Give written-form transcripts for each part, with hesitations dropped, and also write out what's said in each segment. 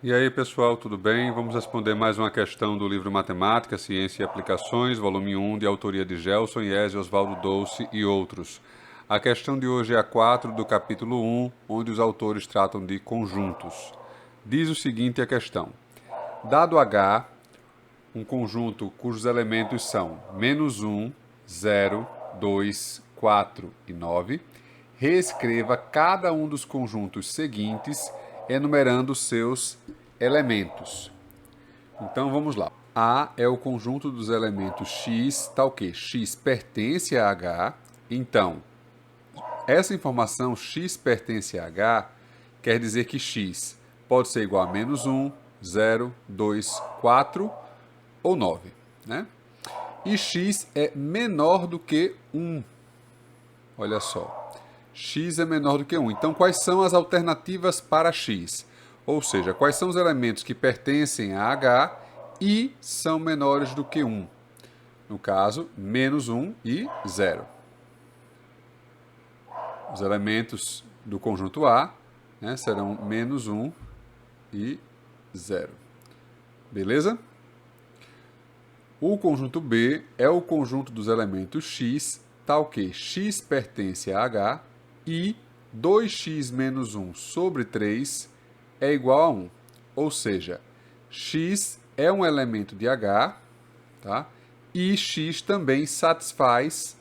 E aí, pessoal, tudo bem? Vamos responder mais uma questão do livro Matemática, Ciência e Aplicações, volume 1, de autoria de Gelson Iese, Oswaldo Dolce e outros. A questão de hoje é a 4 do capítulo 1, onde os autores tratam de conjuntos. Diz o seguinte a questão: dado H, um conjunto cujos elementos são -1, 0, 2, 4 e 9, reescreva cada um dos conjuntos seguintes, enumerando seus elementos. Então vamos lá. A é o conjunto dos elementos x, tal que x pertence a H. Então, essa informação x pertence a H quer dizer que x pode ser igual a -1, 0, 2, 4 ou 9, né? E x é menor do que 1. Olha só. X é menor do que 1. Então, quais são as alternativas para x? Ou seja, quais são os elementos que pertencem a H e são menores do que 1? No caso, -1 e 0. Os elementos do conjunto A, né, serão -1 e 0. Beleza? O conjunto B é o conjunto dos elementos x, tal que x pertence a H e 2x menos 1 sobre 3 é igual a 1. Ou seja, x é um elemento de H, tá? E x também satisfaz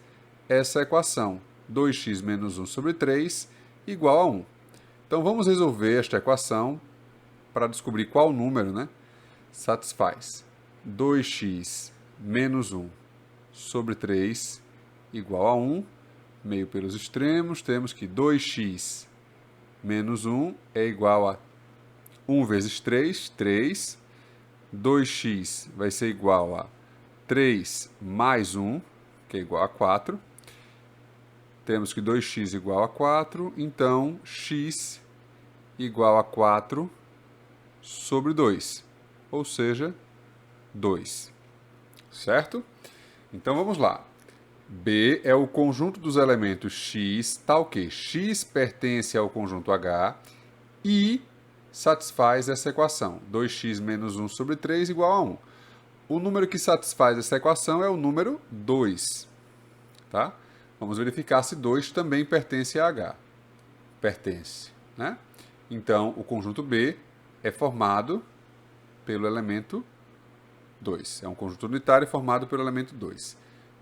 essa equação. 2x menos 1 sobre 3 igual a 1. Então vamos resolver esta equação para descobrir qual número, né, satisfaz. 2x menos 1 sobre 3 igual a 1. Meio pelos extremos, temos que 2x menos 1 é igual a 1 vezes 3, 3. 2x vai ser igual a 3 mais 1, que é igual a 4. Temos que 2x igual a 4, então x igual a 4 sobre 2, ou seja, 2. Certo? Então vamos lá. B é o conjunto dos elementos x, tal que x pertence ao conjunto H e satisfaz essa equação. 2x menos 1 sobre 3 igual a 1. O número que satisfaz essa equação é o número 2. Tá? Vamos verificar se 2 também pertence a H. Pertence, né? Então, o conjunto B é formado pelo elemento 2. É um conjunto unitário formado pelo elemento 2.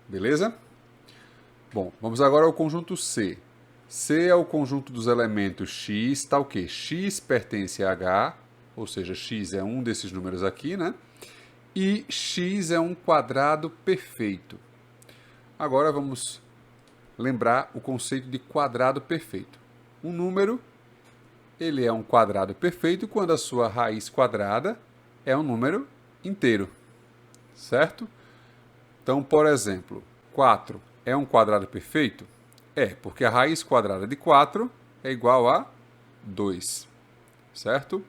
Beleza? Bom, vamos agora ao conjunto C. C é o conjunto dos elementos x, tal que x pertence a H, ou seja, x é um desses números aqui, né? E x é um quadrado perfeito. Agora vamos lembrar o conceito de quadrado perfeito. Um número, ele é um quadrado perfeito quando a sua raiz quadrada é um número inteiro, certo? Então, por exemplo, 4 é um quadrado perfeito? É, porque a raiz quadrada de 4 é igual a 2, certo?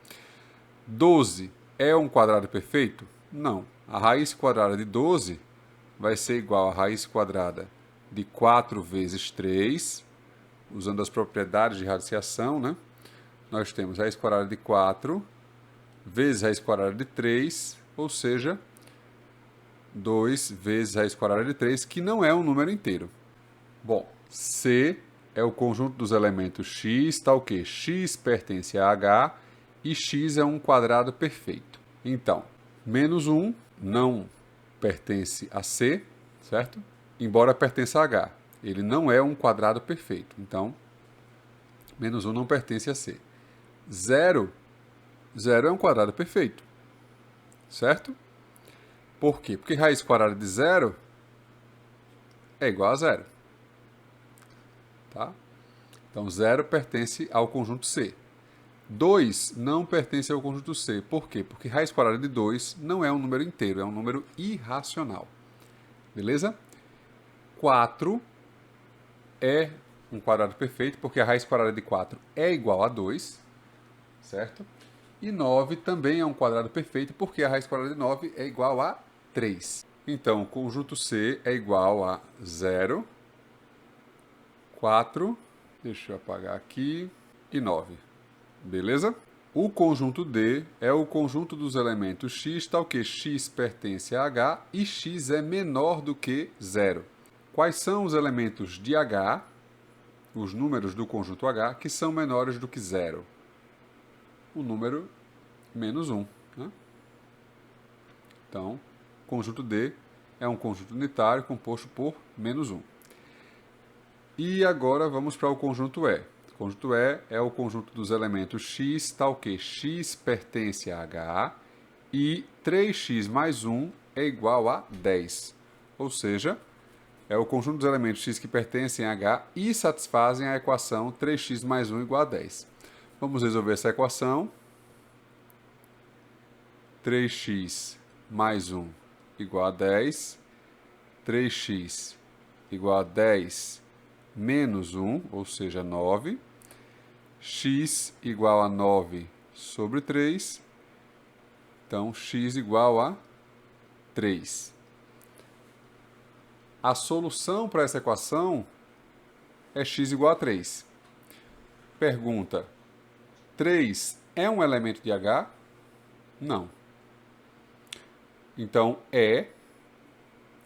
12 é um quadrado perfeito? Não. A raiz quadrada de 12 vai ser igual à raiz quadrada de 4 vezes 3, usando as propriedades de radiciação, né? Nós temos raiz quadrada de 4 vezes raiz quadrada de 3, ou seja, 2 vezes raiz quadrada de 3, que não é um número inteiro. Bom, C é o conjunto dos elementos x, tal que x pertence a H e x é um quadrado perfeito. Então, -1 não pertence a C, certo? Embora pertença a H. Ele não é um quadrado perfeito. Então, -1 não pertence a C. 0 é um quadrado perfeito, certo? Por quê? Porque raiz quadrada de 0 é igual a 0. Tá? Então, 0 pertence ao conjunto C. 2 não pertence ao conjunto C. Por quê? Porque raiz quadrada de 2 não é um número inteiro, é um número irracional. Beleza? 4 é um quadrado perfeito, porque a raiz quadrada de 4 é igual a 2, certo? E 9 também é um quadrado perfeito, porque a raiz quadrada de 9 é igual a 3. Então, o conjunto C é igual a 0, 4, deixa eu apagar aqui, e 9. Beleza? O conjunto D é o conjunto dos elementos x, tal que x pertence a H e x é menor do que 0. Quais são os elementos de H, os números do conjunto H, que são menores do que 0? O número menos 1. Né? Então, o conjunto D é um conjunto unitário composto por menos 1. E agora vamos para o conjunto E. O conjunto E é o conjunto dos elementos x, tal que x pertence a H e 3x mais 1 é igual a 10. Ou seja, é o conjunto dos elementos x que pertencem a H e satisfazem a equação 3x mais 1 igual a 10. Vamos resolver essa equação. 3x mais 1 igual a 10. 3x igual a 10 menos 1, ou seja, 9. X igual a 9 sobre 3. Então, x igual a 3. A solução para essa equação é x igual a 3. Pergunta: 3 é um elemento de H? Não. Então,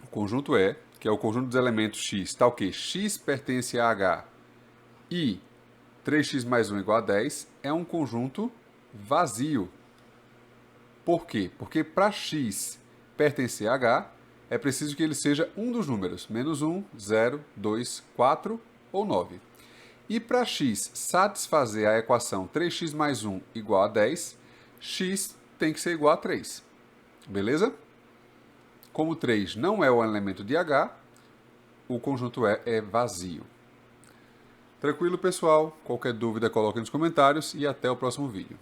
o conjunto E, que é o conjunto dos elementos x, tal que x pertence a H e 3x mais 1 igual a 10, é um conjunto vazio. Por quê? Porque para x pertencer a H, é preciso que ele seja um dos números, menos 1, 0, 2, 4 ou 9. E para x satisfazer a equação 3x mais 1 igual a 10, x tem que ser igual a 3. Beleza? Como 3 não é um elemento de H, o conjunto E é vazio. Tranquilo, pessoal? Qualquer dúvida, coloque nos comentários e até o próximo vídeo.